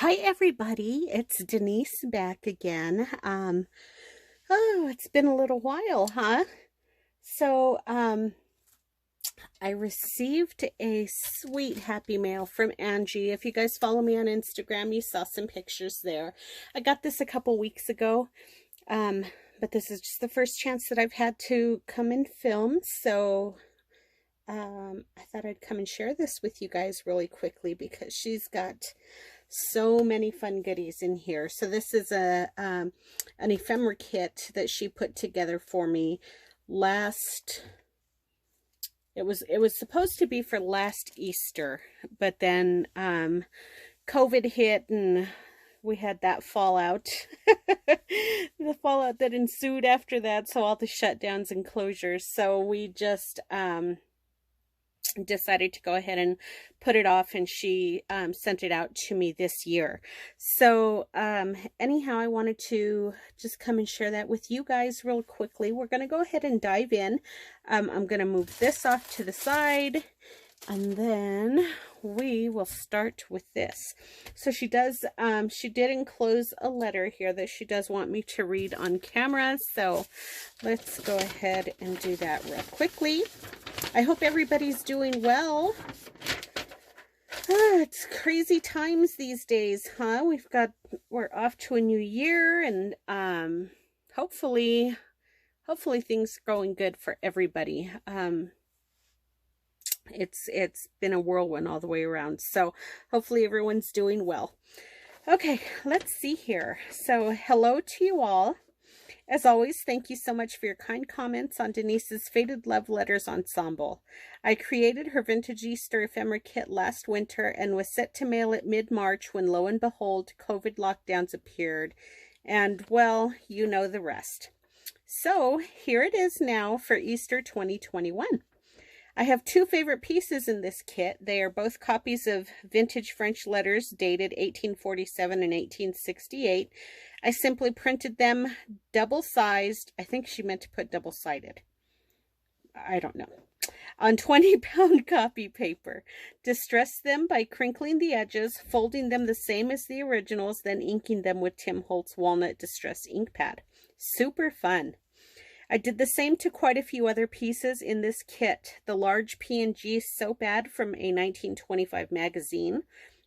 Hi everybody, it's Denise back again. Oh, it's been a little while, huh? So, I received a sweet happy mail from Angie. If you guys follow me on Instagram, you saw some pictures there. I got this a couple weeks ago, but this is just the first chance that I've had to come and film, so I thought I'd come and share this with you guys really quickly because she's got so many fun goodies in here. So this is an ephemera kit that she put together for me last. It was supposed to be for last Easter, but then COVID hit and we had that fallout. The fallout that ensued after that, so all the shutdowns and closures. So we just decided to go ahead and put it off, and she sent it out to me this year. So anyhow, I wanted to just come and share that with you guys real quickly. We're going to go ahead and dive in. I'm going to move this off to the side, and then we will start with this. So she did enclose a letter here that she does want me to read on camera, so let's go ahead and do that real quickly. I hope everybody's doing well. It's crazy times these days, huh? We're off to a new year, and hopefully things are going good for everybody. It's been a whirlwind all the way around, so hopefully everyone's doing well. Okay, let's see here. So hello to you all. As always, thank you so much for your kind comments on Denise's Faded Love Letters ensemble. I created her vintage Easter ephemera kit last winter and was set to mail it mid-March when, lo and behold, COVID lockdowns appeared. And, well, you know the rest. So, here it is now for Easter 2021. I have two favorite pieces in this kit. They are both copies of vintage French letters dated 1847 and 1868. I simply printed them double-sized. I think she meant to put double-sided. I don't know. On 20-pound copy paper. Distressed them by crinkling the edges, folding them the same as the originals, then inking them with Tim Holtz Walnut Distress ink pad. Super fun. I did the same to quite a few other pieces in this kit. The large P&G soap ad from a 1925 magazine.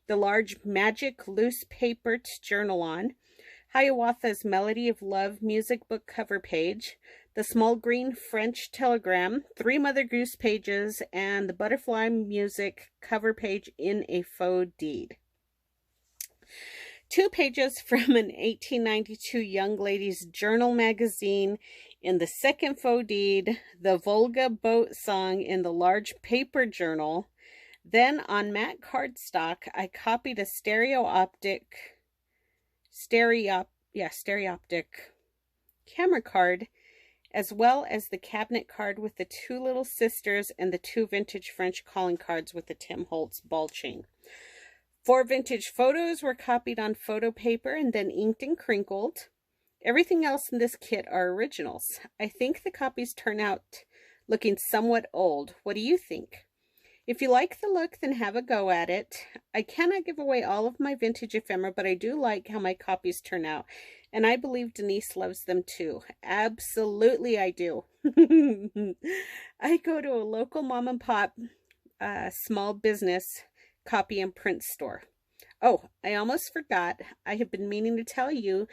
The large Magic loose papered journal-on. Hiawatha's Melody of Love music book cover page, the small green French telegram, 3 Mother Goose pages, and the butterfly music cover page in a faux deed. 2 pages from an 1892 Young Ladies Journal magazine in the second faux deed, the Volga boat song in the large paper journal. Then on matte cardstock, I copied a stereoptic camera card, as well as the cabinet card with the 2 little sisters and the 2 vintage French calling cards with the Tim Holtz ball chain. 4 vintage photos were copied on photo paper and then inked and crinkled. Everything else in this kit are originals. I think the copies turn out looking somewhat old. What do you think? If you like the look, then have a go at it. I cannot give away all of my vintage ephemera, but I do like how my copies turn out. And I believe Denise loves them too. Absolutely I do. I go to a local mom and pop small business copy and print store. Oh, I almost forgot. I have been meaning to tell you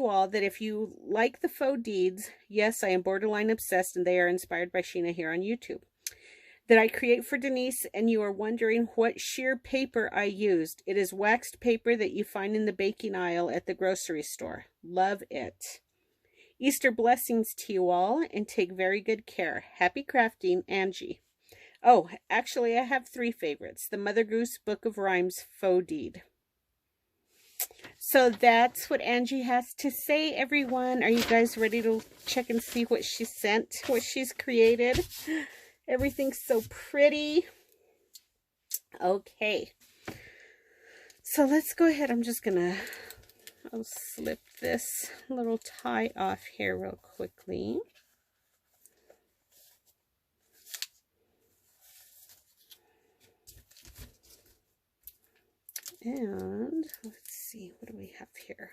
all that if you like the faux deeds, yes, I am borderline obsessed, and they are inspired by Sheena here on YouTube, that I create for Denise, and you are wondering what sheer paper I used. It is waxed paper that you find in the baking aisle at the grocery store. Love it. Easter blessings to you all, and take very good care. Happy crafting, Angie. Oh, actually, I have 3 favorites. The Mother Goose Book of Rhymes faux deed. So that's what Angie has to say, everyone. Are you guys ready to check and see what she sent, what she's created? Everything's so pretty. Okay. So let's go ahead. I'll slip this little tie off here real quickly. And have here?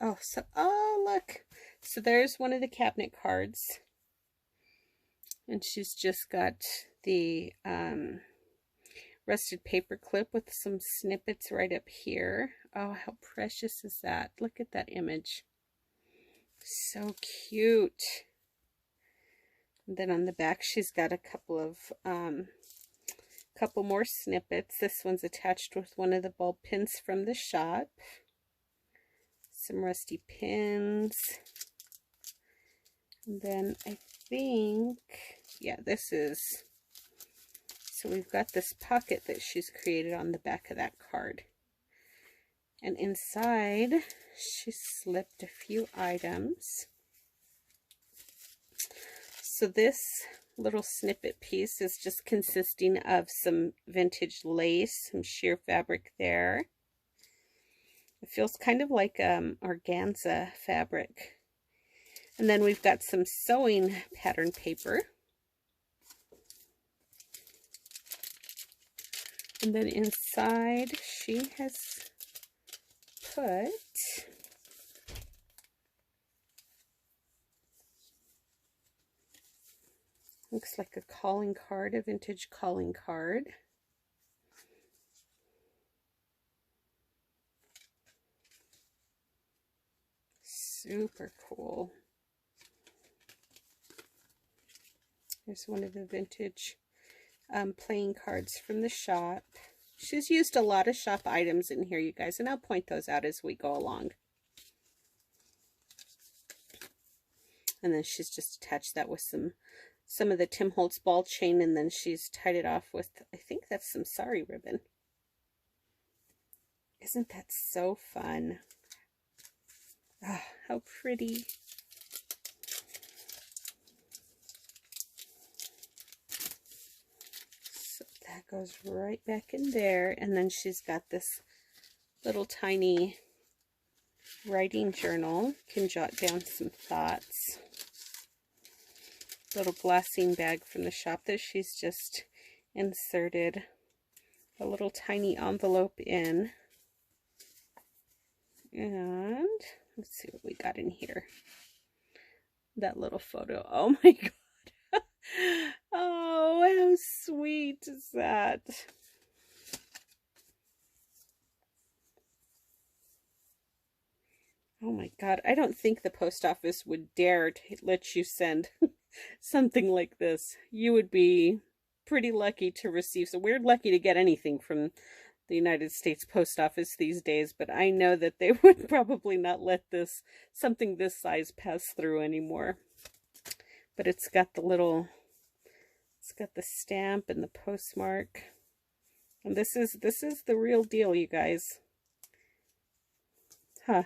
Oh, so, oh, look. So there's one of the cabinet cards. And she's just got the rusted paper clip with some snippets right up here. Oh, how precious is that? Look at that image. So cute. And then on the back, she's got a couple more snippets. This one's attached with one of the bulb pins from the shop. Some rusty pins. And then I think, yeah, this is, so we've got this pocket that she's created on the back of that card. And inside, she slipped a few items. So this little snippet piece is just consisting of some vintage lace, some sheer fabric there. It feels kind of like organza fabric. And then we've got some sewing pattern paper. And then inside she has put looks like a calling card, a vintage calling card. Super cool. There's one of the vintage playing cards from the shop. She's used a lot of shop items in here, you guys, and I'll point those out as we go along. And then she's just attached that with some of the Tim Holtz ball chain, and then she's tied it off with, I think that's some sari ribbon. Isn't that so fun? Oh, how pretty. So that goes right back in there. And then she's got this little tiny writing journal. Can jot down some thoughts. Little glassine bag from the shop that she's just inserted a little tiny envelope in. And let's see what we got in here. That little photo. Oh my god. Oh, how sweet is that? Oh my god. I don't think the post office would dare to let you send something like this. You would be pretty lucky to receive. So we're lucky to get anything from the United States Post Office these days, but I know that they would probably not let this, something this size, pass through anymore. But it's got the little, it's got the stamp and the postmark. And this is the real deal, you guys. Huh.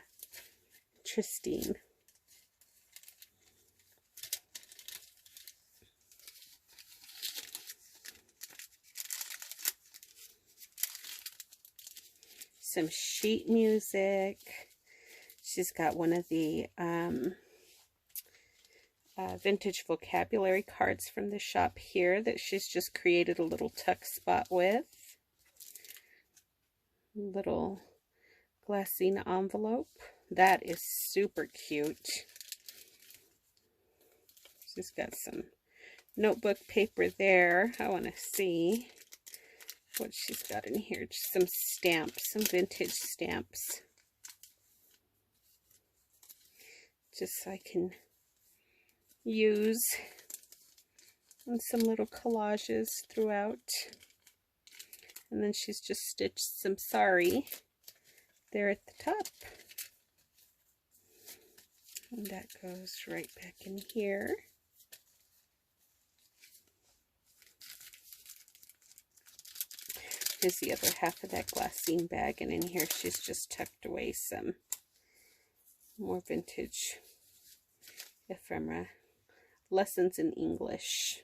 Interesting. Some sheet music. She's got one of the vintage vocabulary cards from the shop here that she's just created a little tuck spot with. Little glassine envelope. That is super cute. She's got some notebook paper there. I want to see what she's got in here. Just some stamps, some vintage stamps. Just so I can use on some little collages throughout. And then she's just stitched some sari there at the top. And that goes right back in here. Here's the other half of that glassine bag, and in here she's just tucked away some more vintage ephemera. Lessons in English.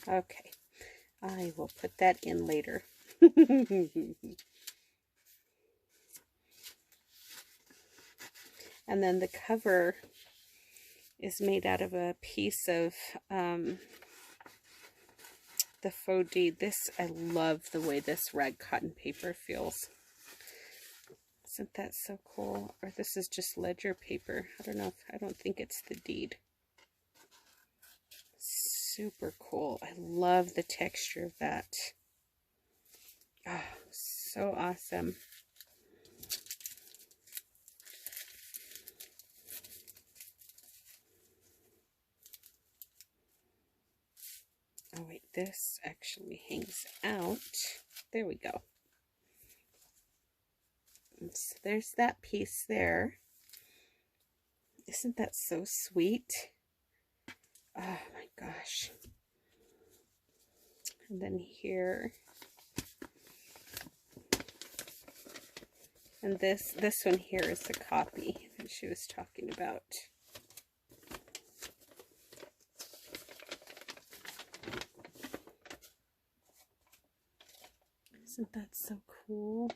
Okay, I will put that in later. And then the cover is made out of a piece of the faux deed. This, I love the way this red cotton paper feels. Isn't that so cool? Or this is just ledger paper. I don't know. I don't think it's the deed. Super cool. I love the texture of that. Oh, so awesome. Oh wait, this actually hangs out. There we go. So there's that piece there. Isn't that so sweet? Oh my gosh. And then here. And this one here is the copy that she was talking about. Isn't that so cool?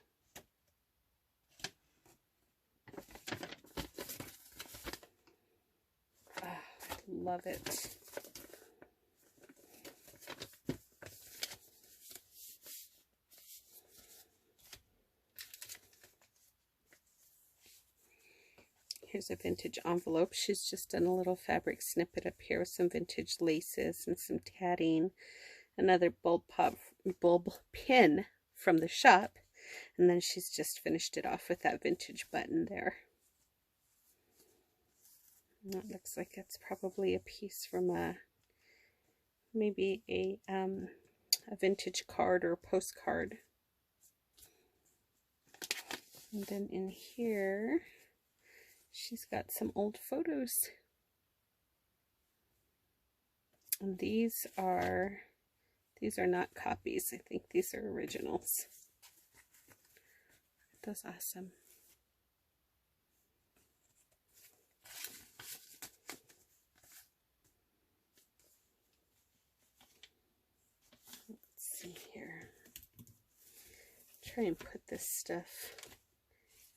Oh, I love it. Here's a vintage envelope. She's just done a little fabric snippet up here with some vintage laces and some tatting. Another bulb pin from the shop. And then she's just finished it off with that vintage button there. And that looks like it's probably a piece from maybe a vintage card or postcard. And then in here, she's got some old photos. And these are not copies. I think these are originals. That's awesome. Let's see here. Try and put this stuff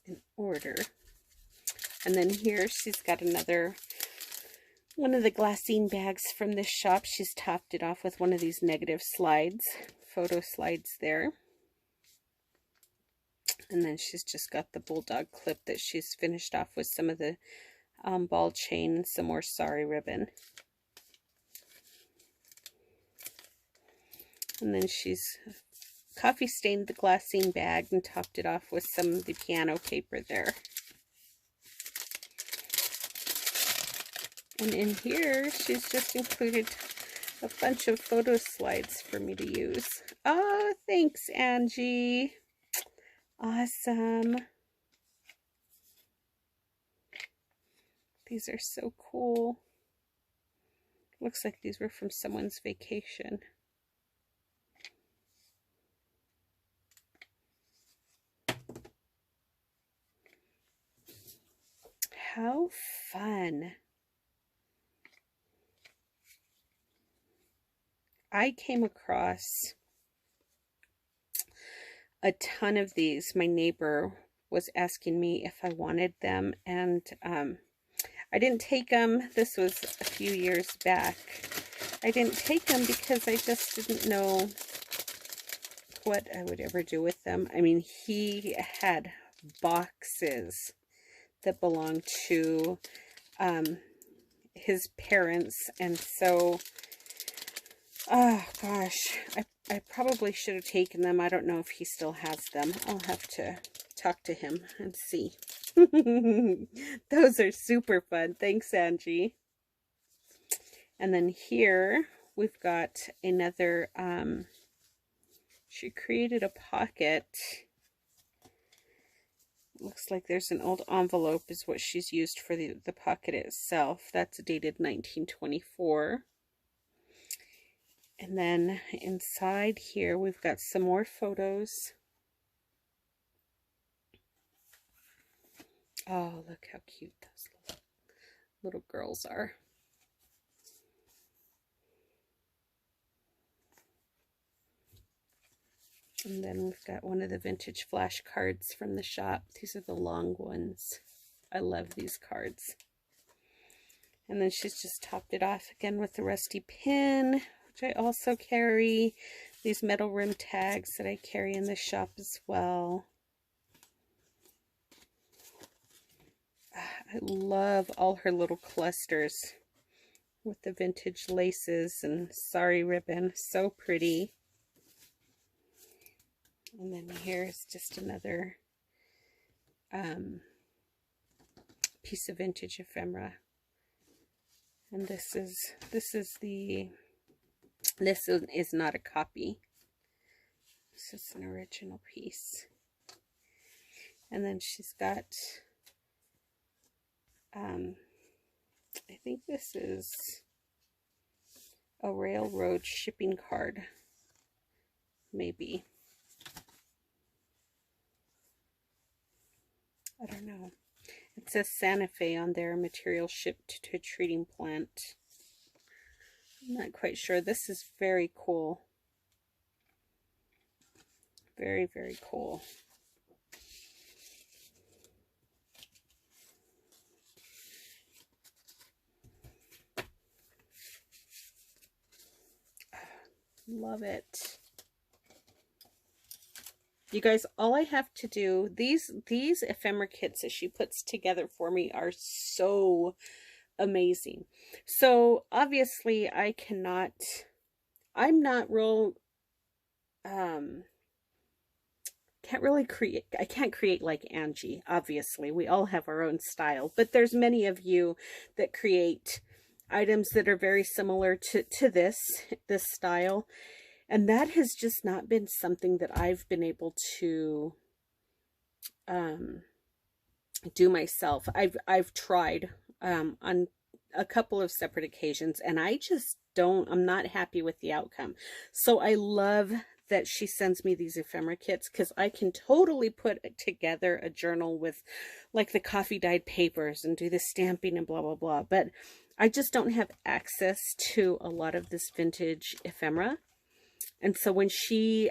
in order. And then here she's got another one of the glassine bags from this shop. She's topped it off with one of these negative slides, photo slides there. And then she's just got the bulldog clip that she's finished off with some of the ball chain and some more sari ribbon. And then she's coffee stained the glassine bag and topped it off with some of the piano paper there. And in here, she's just included a bunch of photo slides for me to use. Oh, thanks, Angie. Awesome. These are so cool. Looks like these were from someone's vacation. How fun. I came across a ton of these. My neighbor was asking me if I wanted them, and I didn't take them. This was a few years back. I didn't take them because I just didn't know what I would ever do with them. I mean, he had boxes that belonged to his parents, and so oh gosh, I probably should have taken them. I don't know if he still has them. I'll have to talk to him and see. Those are super fun. Thanks, Angie. And then here we've got another, she created a pocket. Looks like there's an old envelope is what she's used for the pocket itself. That's dated 1924. And then inside here, we've got some more photos. Oh, look how cute those little girls are. And then we've got one of the vintage flashcards from the shop. These are the long ones. I love these cards. And then she's just topped it off again with the rusty pin, which I also carry. These metal rim tags that I carry in the shop as well. I love all her little clusters with the vintage laces and sari ribbon. So pretty. And then here's just another piece of vintage ephemera. And this is not a copy. This is an original piece. And then she's got I think this is a railroad shipping card, maybe. I don't know. It says Santa Fe on there, material shipped to a treating plant. I'm not quite sure. This is very cool. Very, very cool. Love it. You guys, all I have to do, these ephemera kits that she puts together for me are so amazing. So obviously I'm not real, can't create like Angie. Obviously we all have our own style, but there's many of you that create items that are very similar to this style. And that has just not been something that I've been able to do myself. I've tried on a couple of separate occasions, and I'm not happy with the outcome. So I love that she sends me these ephemera kits, because I can totally put together a journal with like the coffee dyed papers and do the stamping and blah blah blah, but I just don't have access to a lot of this vintage ephemera. And so when she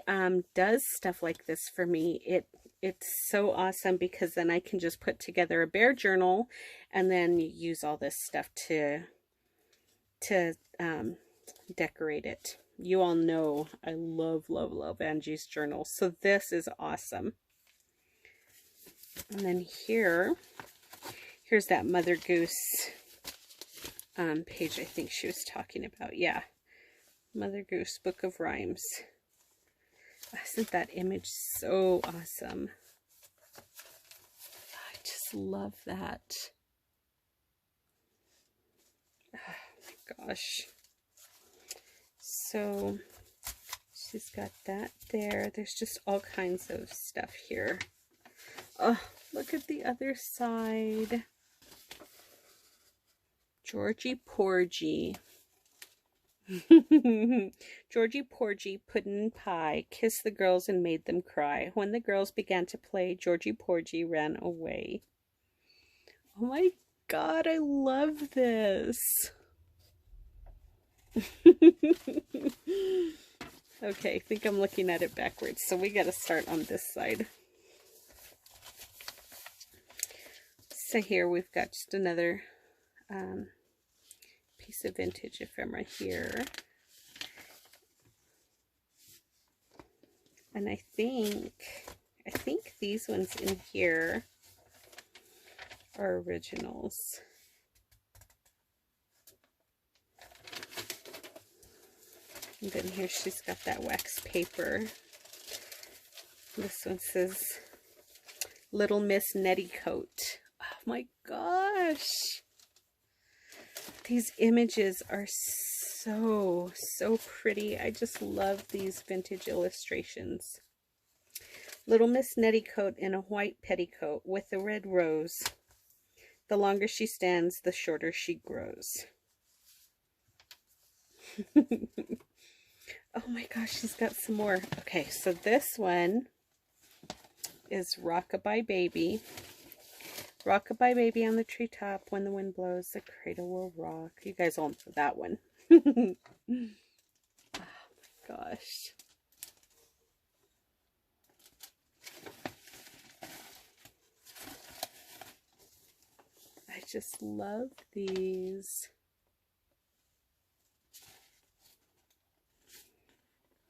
does stuff like this for me, it's so awesome, because then I can just put together a bare journal and then use all this stuff to decorate it. You all know I love, love, love Angie's journal. So this is awesome. And then here's that Mother Goose page I think she was talking about. Yeah. Mother Goose Book of Rhymes. Isn't that image so awesome? I just love that. Oh my gosh. So she's got that there. There's just all kinds of stuff here. Oh, look at the other side. Georgie Porgy. Georgie Porgy, puddin' and pie, kissed the girls and made them cry. When the girls began to play, Georgie Porgy ran away. Oh my god, I love this. Okay, I think I'm looking at it backwards, so we gotta start on this side. So here we've got just another piece of vintage ephemera here. And I think these ones in here are originals. And then here she's got that wax paper. This one says Little Miss Netticoat. Oh my gosh. These images are so pretty. I just love these vintage illustrations. Little Miss Netticoat in a white petticoat with a red rose. The longer she stands, the shorter she grows. Oh my gosh, she's got some more. Okay, so this one is Rockabye Baby. Rockabye baby on the treetop, when the wind blows, the cradle will rock. You guys all know that one. Oh my gosh. I just love these.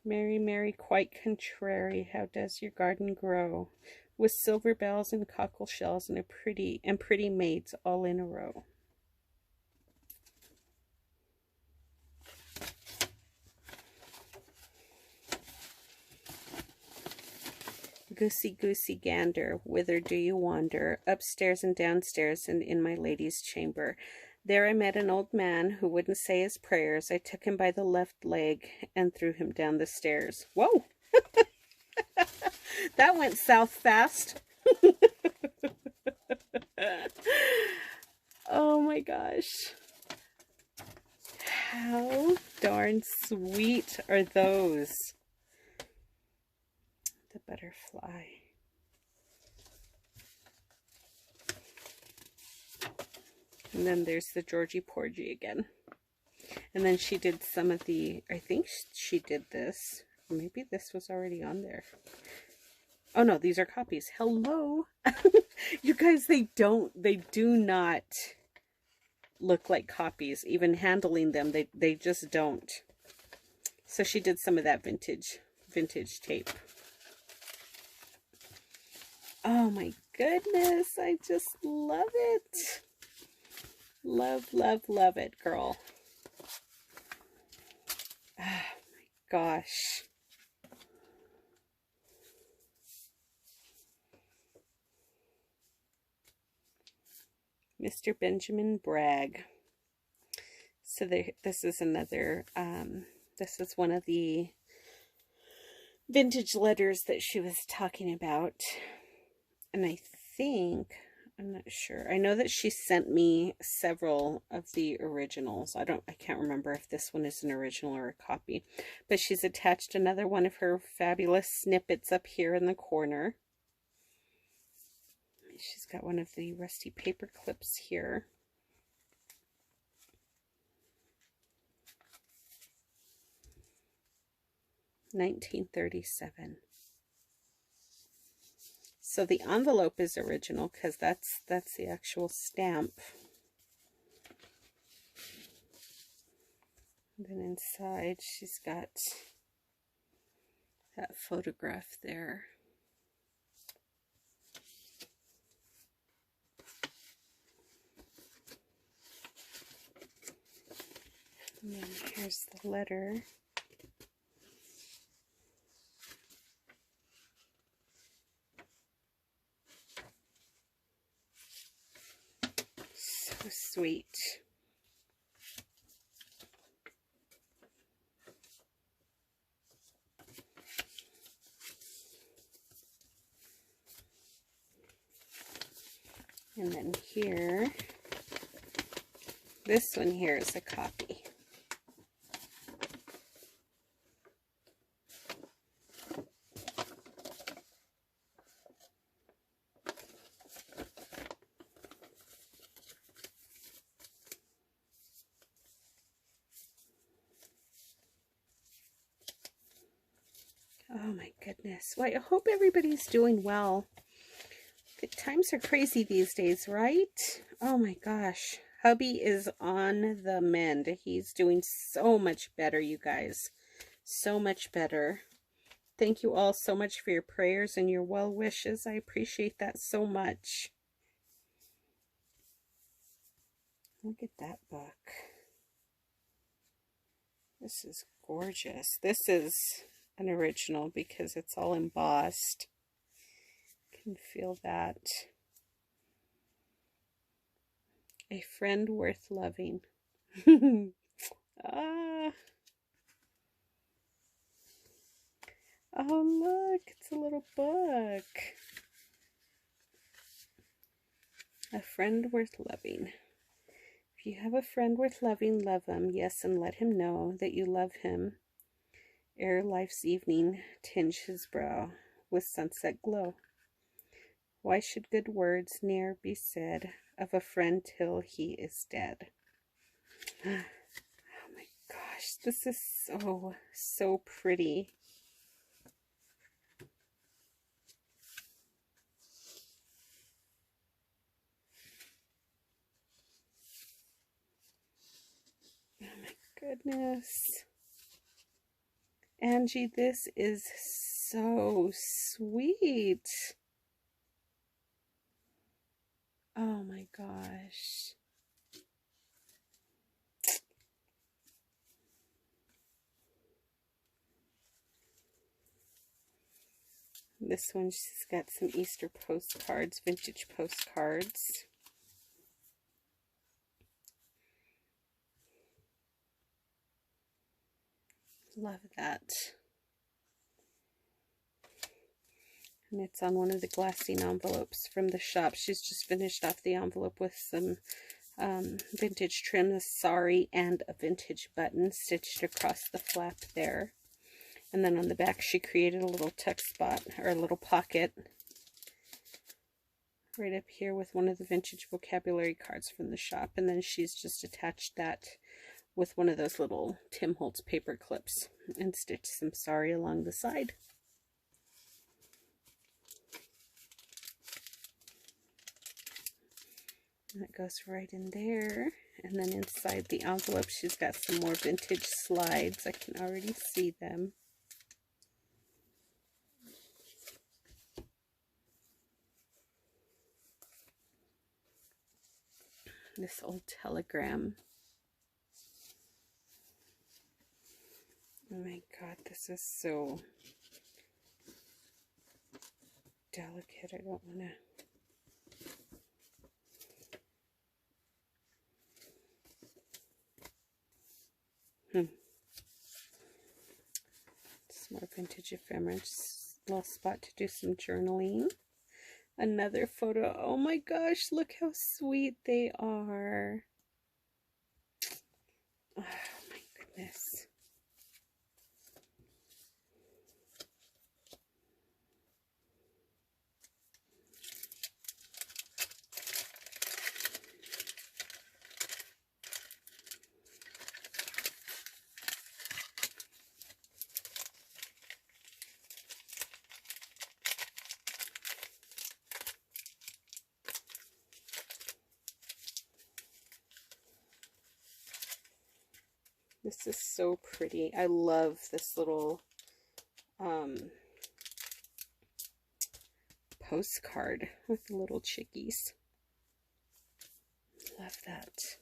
Mary, Mary, quite contrary, how does your garden grow? With silver bells and cockle shells and pretty maids all in a row. Goosey, goosey gander, whither do you wander? Upstairs and downstairs and in my lady's chamber. There I met an old man who wouldn't say his prayers. I took him by the left leg and threw him down the stairs. Whoa! That went south fast. Oh my gosh. How darn sweet are those? The butterfly. And then there's the Georgie Porgy again. And then she did some of the, I think she did this. Maybe this was already on there. Oh no, these are copies. Hello. You guys, they do not look like copies. Even handling them, they just don't. So she did some of that vintage tape. Oh my goodness, I just love it. Love, love, love it, girl. Oh my gosh. Mr. Benjamin Bragg. So this is another, this is one of the vintage letters that she was talking about. And I think, I'm not sure. I know that she sent me several of the originals. I can't remember if this one is an original or a copy. But she's attached another one of her fabulous snippets up here in the corner. She's got one of the rusty paper clips here. $1937. So the envelope is original because that's the actual stamp. And then inside she's got that photograph there. And then here's the letter. So sweet. And then here, this one here is a copy. Oh my goodness. Well, I hope everybody's doing well. The times are crazy these days, right? Oh my gosh. Hubby is on the mend. He's doing so much better, you guys. So much better. Thank you all so much for your prayers and your well wishes. I appreciate that so much. Look at that book. This is gorgeous. This is an original because it's all embossed. Can feel that. A friend worth loving. Ah. Oh look, it's a little book. A friend worth loving. If you have a friend worth loving, love him. Yes, and let him know that you love him. Ere life's evening tinge his brow with sunset glow. Why should good words ne'er be said of a friend till he is dead? Oh my gosh, this is so pretty. goodness. Angie, this is so sweet. Oh my gosh. This one, she's got some Easter postcards, vintage postcards. Love that. And it's on one of the glassine envelopes from the shop. She's just finished off the envelope with some vintage trim, the sari, and a vintage button stitched across the flap there. And then on the back, she created a little tuck spot, or a little pocket, right up here with one of the vintage vocabulary cards from the shop. And then she's just attached that with one of those little Tim Holtz paper clips and stitched some sari along the side. And it goes right in there. And then inside the envelope, she's got some more vintage slides. I can already see them. This old telegram. Oh my God, this is so delicate. I don't want to. Some more vintage ephemera. Just a little spot to do some journaling. Another photo. Oh my gosh, look how sweet they are. Oh my goodness. This is so pretty. I love this little postcard with the little chickies. Love that.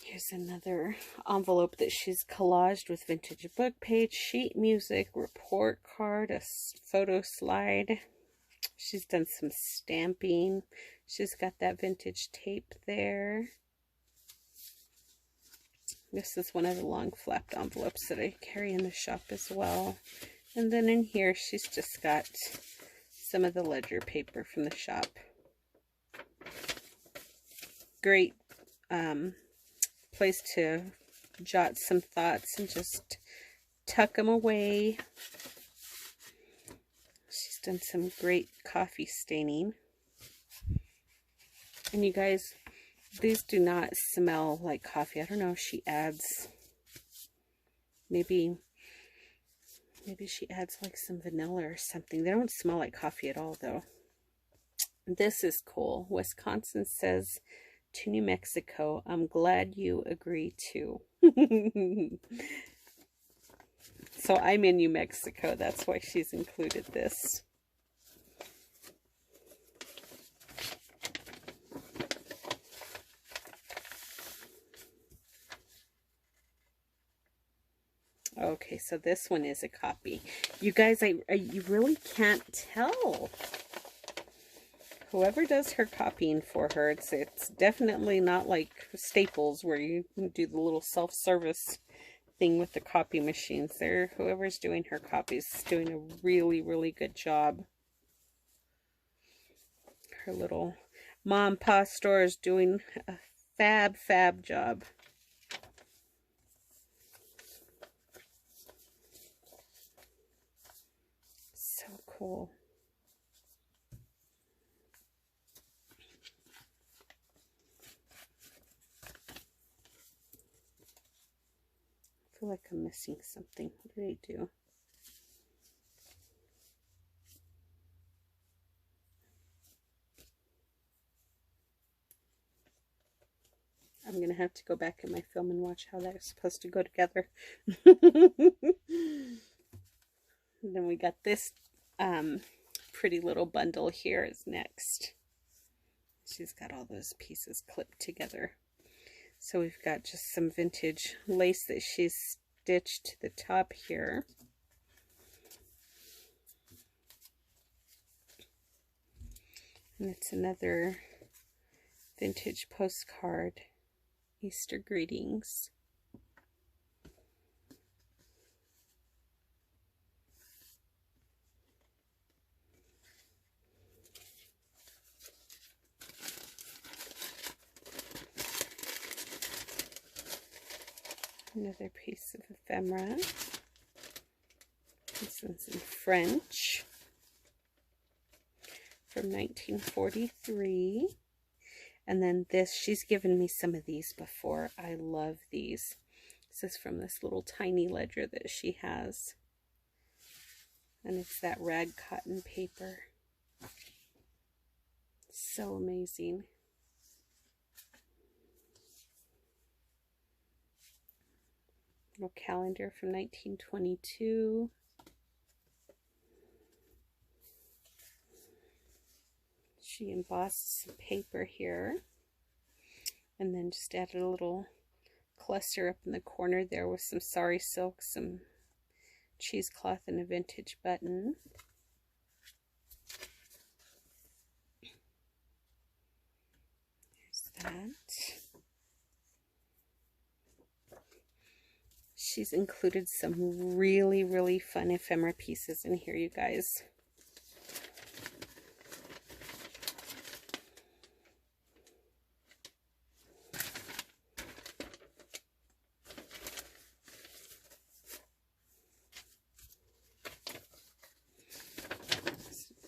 Here's another envelope that she's collaged with vintage book page, sheet music, report card, a photo slide. She's done some stamping. She's got that vintage tape there. This is one of the long flapped envelopes that I carry in the shop as well. And then in here, she's just got some of the ledger paper from the shop. Great place to jot some thoughts and just tuck them away. She's done some great coffee staining. And you guys, these do not smell like coffee. I don't know if she adds, maybe she adds like some vanilla or something. They don't smell like coffee at all though. This is cool. Wisconsin says to New Mexico, I'm glad you agree too. So I'm in New Mexico. That's why she's included this. Okay, so this one is a copy. You guys, you really can't tell. Whoever does her copying for her, it's definitely not like Staples where you do the little self-service thing with the copy machines. There, whoever's doing her copies is doing a really, really good job. Her little mom and pa store is doing a fab job. So cool. I feel like I'm missing something. What did I do? I'm going to have to go back in my film and watch how that's supposed to go together. And then we got this pretty little bundle here is next. She's got all those pieces clipped together. So we've got just some vintage lace that she's stitched to the top here. And it's another vintage postcard, Easter greetings. Another piece of ephemera. This one's in French from 1943. And then this, she's given me some of these before. I love these. This is from this little tiny ledger that she has. And it's that rag cotton paper. So amazing. Little calendar from 1922. She embossed some paper here. And then just added a little cluster up in the corner there with some sari silk, some cheesecloth, and a vintage button. There's that. She's included some really, really fun ephemera pieces in here, you guys.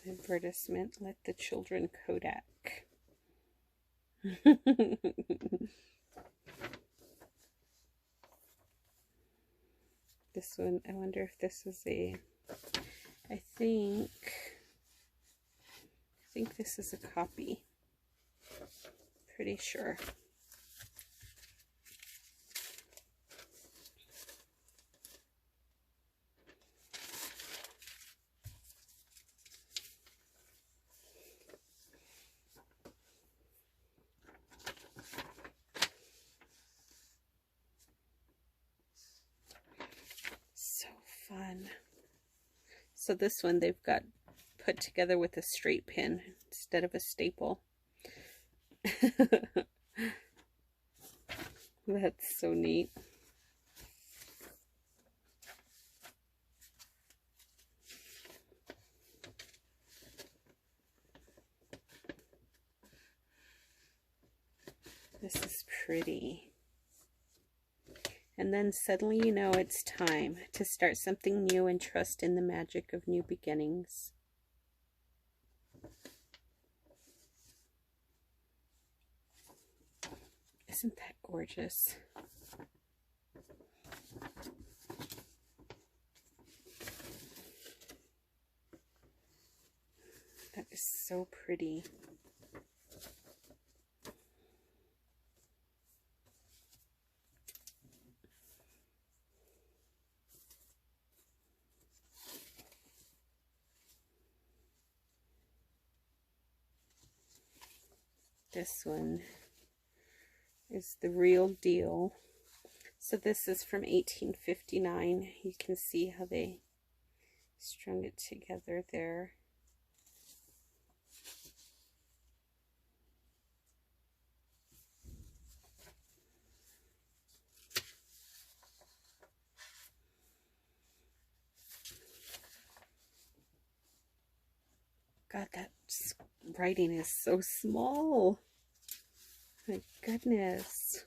Advertisement, let the children Kodak. This one, I wonder if this is a, I think this is a copy. Pretty sure. Fun. So this one they've got put together with a straight pin instead of a staple. That's so neat. This is pretty. And then suddenly you know it's time to start something new and trust in the magic of new beginnings. Isn't that gorgeous? That is so pretty. This one is the real deal. So this is from 1859. You can see how they strung it together there. God, that writing is so small. My goodness.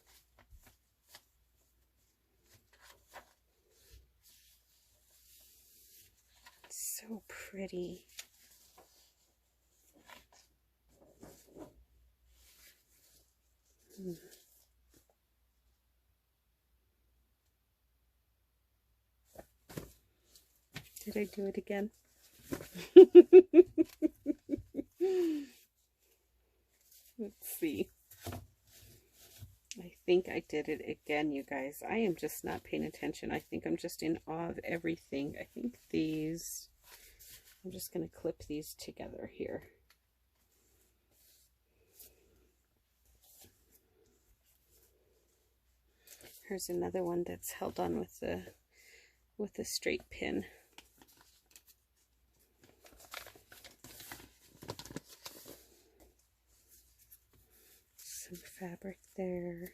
It's so pretty. Did I do it again? Let's see. I think I did it again, you guys. I am just not paying attention. I think I'm just in awe of everything. I think these, I'm just going to clip these together here. Here's another one that's held on with a straight pin. Some fabric there.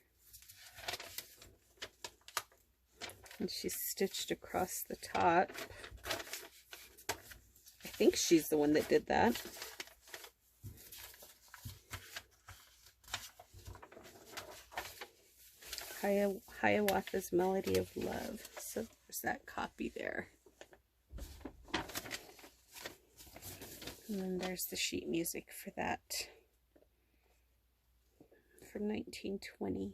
And she's stitched across the top. I think she's the one that did that. Hiawatha's Melody of Love. So there's that copy there. And then there's the sheet music for that. From 1920.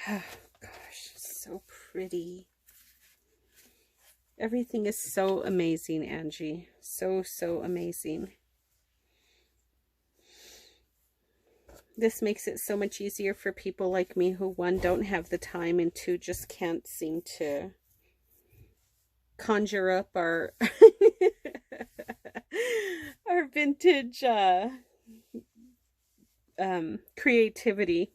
Oh gosh, so pretty. Everything is so amazing, Angie. So amazing. This makes it so much easier for people like me who, one, don't have the time, and two, just can't seem to conjure up our our vintage creativity.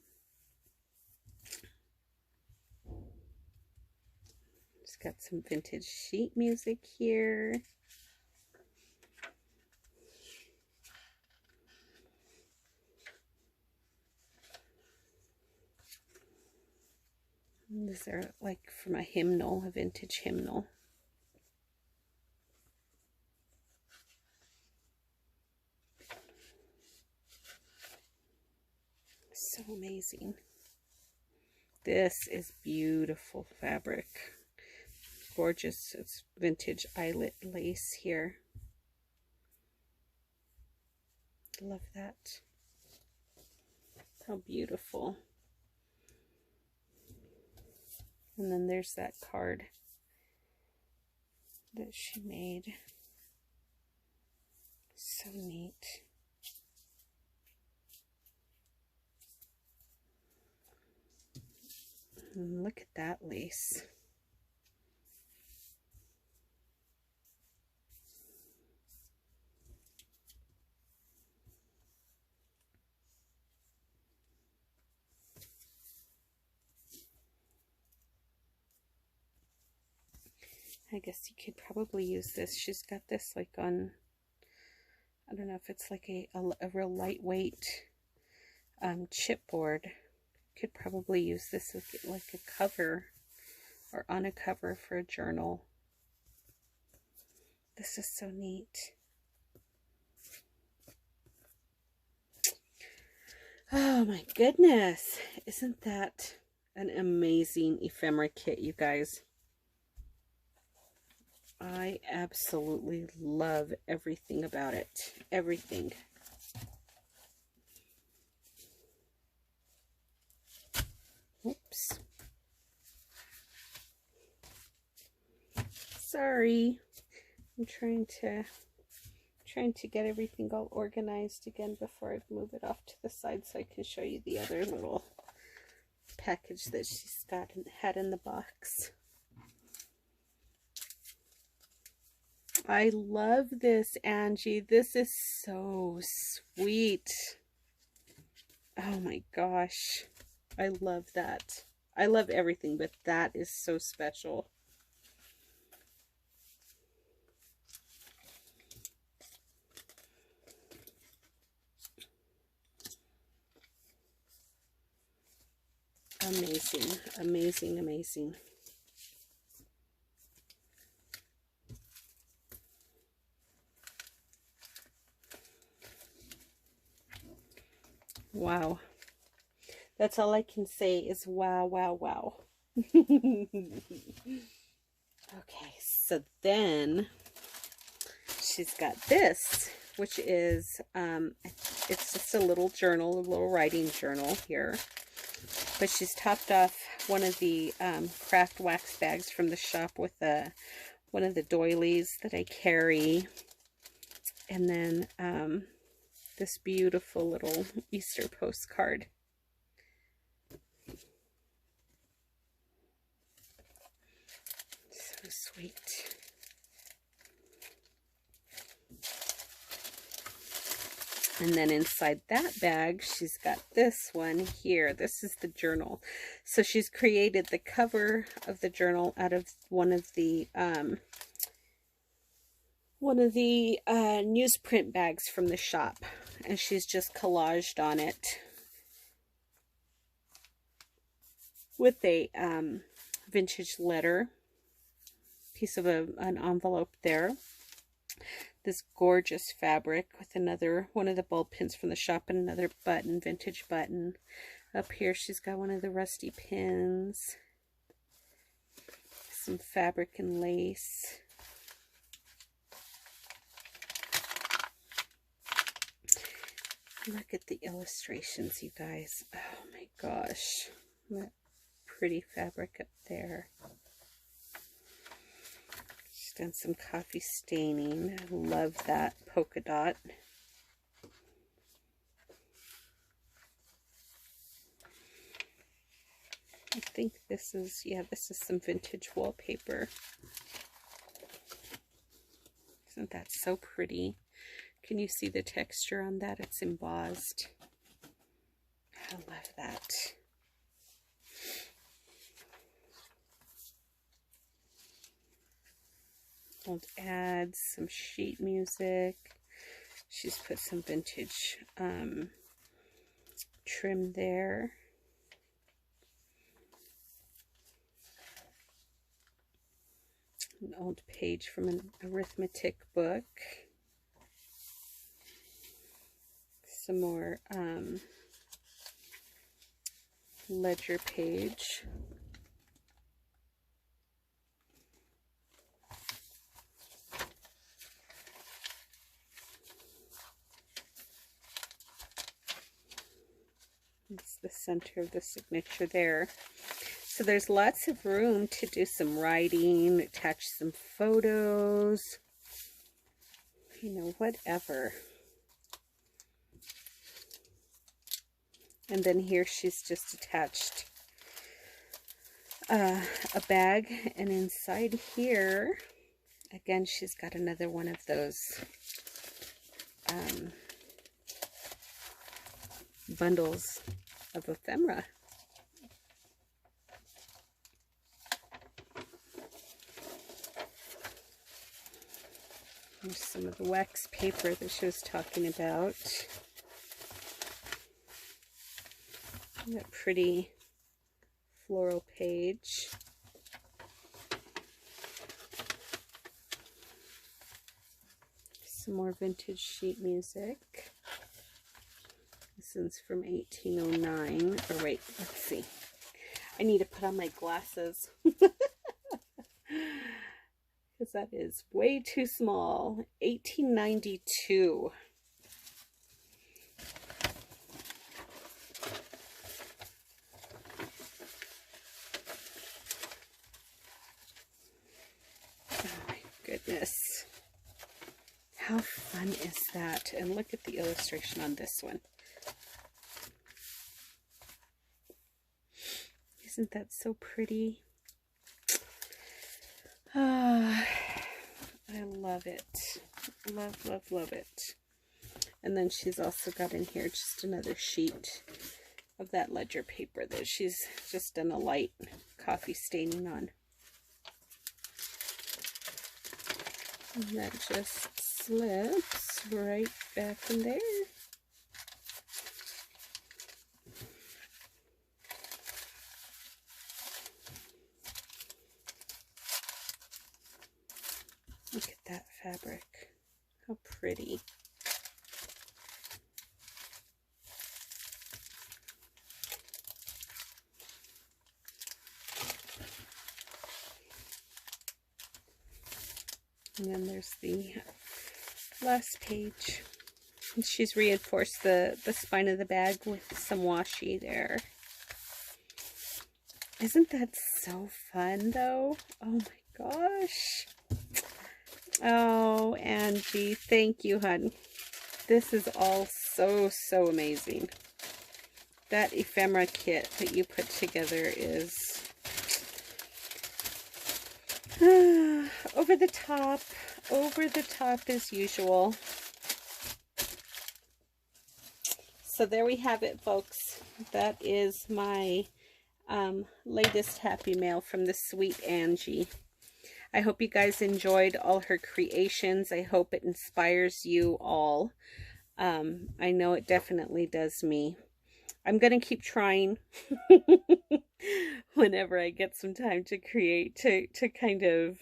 Just got some vintage sheet music here. These are like from a hymnal, a vintage hymnal. So amazing. This is beautiful fabric. Gorgeous. It's vintage eyelet lace here. Love that. How beautiful. And then there's that card that she made. So neat. And look at that lace. I guess you could probably use this. She's got this like on, I don't know if it's like a real lightweight chipboard. Could probably use this as like a cover or on a cover for a journal. This is so neat. Oh my goodness. Isn't that an amazing ephemera kit, you guys? I absolutely love everything about it. Everything. Oops. Sorry. I'm trying to get everything all organized again before I move it off to the side so I can show you the other little package that she's had in the box. I love this, Angie. This is so sweet. Oh my gosh. I love that. I love everything, but that is so special. Amazing, amazing, amazing. Wow. That's all I can say is wow, wow, wow. Okay, so then she's got this, which is, it's just a little journal, a little writing journal here. But she's topped off one of the craft wax bags from the shop with one of the doilies that I carry. And then this beautiful little Easter postcard. So sweet. And then inside that bag, she's got this one here. This is the journal. So she's created the cover of the journal out of one of the newsprint bags from the shop, and she's just collaged on it with a vintage letter, piece of an envelope there. This gorgeous fabric with another one of the bulb pins from the shop and another button, vintage button. Up here she's got one of the rusty pins, some fabric and lace. Look at the illustrations, you guys. Oh my gosh, that pretty fabric up there. She's done some coffee staining. I love that polka dot. I think this is, yeah, this is some vintage wallpaper. Isn't that so pretty? Can you see the texture on that? It's embossed. I love that. Old ads, some sheet music. She's put some vintage trim there. An old page from an arithmetic book. Some more ledger page. It's the center of the signature there. So there's lots of room to do some writing, attach some photos, you know, whatever. And then here she's just attached a bag, and inside here, again, she's got another one of those bundles of ephemera. Here's some of the wax paper that she was talking about. That pretty floral page. Some more vintage sheet music. This one's from 1809. Or wait, let's see. I need to put on my glasses. Because that is way too small. 1892. Goodness, how fun is that? And look at the illustration on this one. Isn't that so pretty? Ah, I love it. Love, love, love it. And then she's also got in here just another sheet of that ledger paper that she's just done a light coffee staining on. And that just slips right back in there. Look at that fabric. How pretty. And then there's the last page. And she's reinforced the spine of the bag with some washi there. Isn't that so fun, though? Oh my gosh. Oh, Angie, thank you, hon. This is all so amazing. That ephemera kit that you put together is over the top as usual. So there we have it, folks. That is my latest happy mail from the sweet Angie. I hope you guys enjoyed all her creations. I hope it inspires you all. I know it definitely does me. I'm going to keep trying whenever I get some time to create, to kind of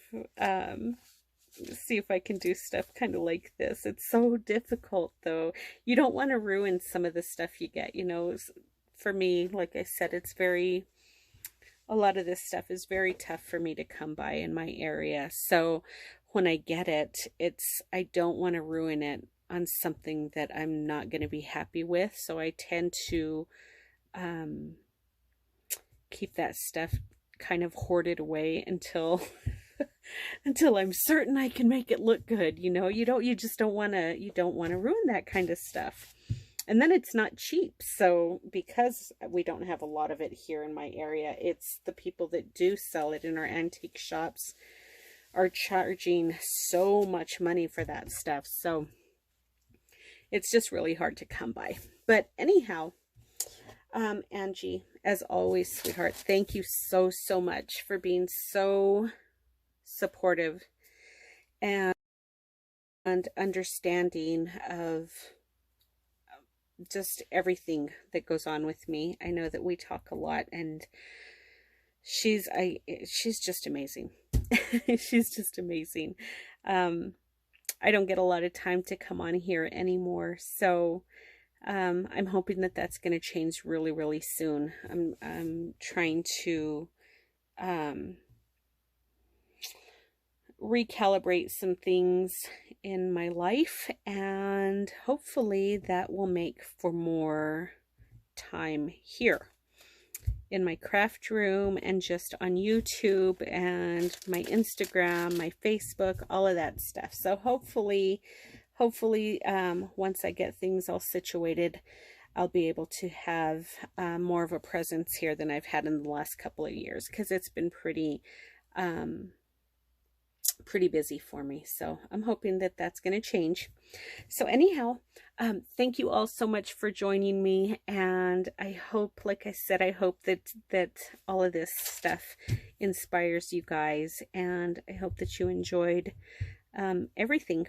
see if I can do stuff kind of like this. It's so difficult, though. You don't want to ruin some of the stuff you get, you know. For me, like I said, it's very... a lot of this stuff is very tough for me to come by in my area. So when I get it, I don't want to ruin it on something that I'm not going to be happy with. So I tend to keep that stuff kind of hoarded away until until I'm certain I can make it look good. You know, you just don't want to ruin that kind of stuff. And then it's not cheap. So because we don't have a lot of it here in my area, it's the people that do sell it in our antique shops are charging so much money for that stuff. So it's just really hard to come by. But anyhow, Angie, as always, sweetheart, thank you so much for being so supportive and understanding of just everything that goes on with me. I know that we talk a lot, and she's just amazing. She's just amazing. I don't get a lot of time to come on here anymore, so I'm hoping that that's going to change really soon. I'm trying to recalibrate some things in my life, and hopefully that will make for more time here in my craft room and just on YouTube and my Instagram, my Facebook, all of that stuff. So hopefully once I get things all situated, I'll be able to have more of a presence here than I've had in the last couple of years, because it's been pretty busy for me. So I'm hoping that that's going to change. So anyhow, thank you all so much for joining me, and I hope, like I said, I hope that all of this stuff inspires you guys, and I hope that you enjoyed everything.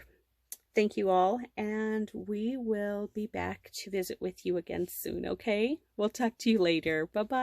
Thank you all, and we will be back to visit with you again soon, okay? We'll talk to you later. Bye-bye.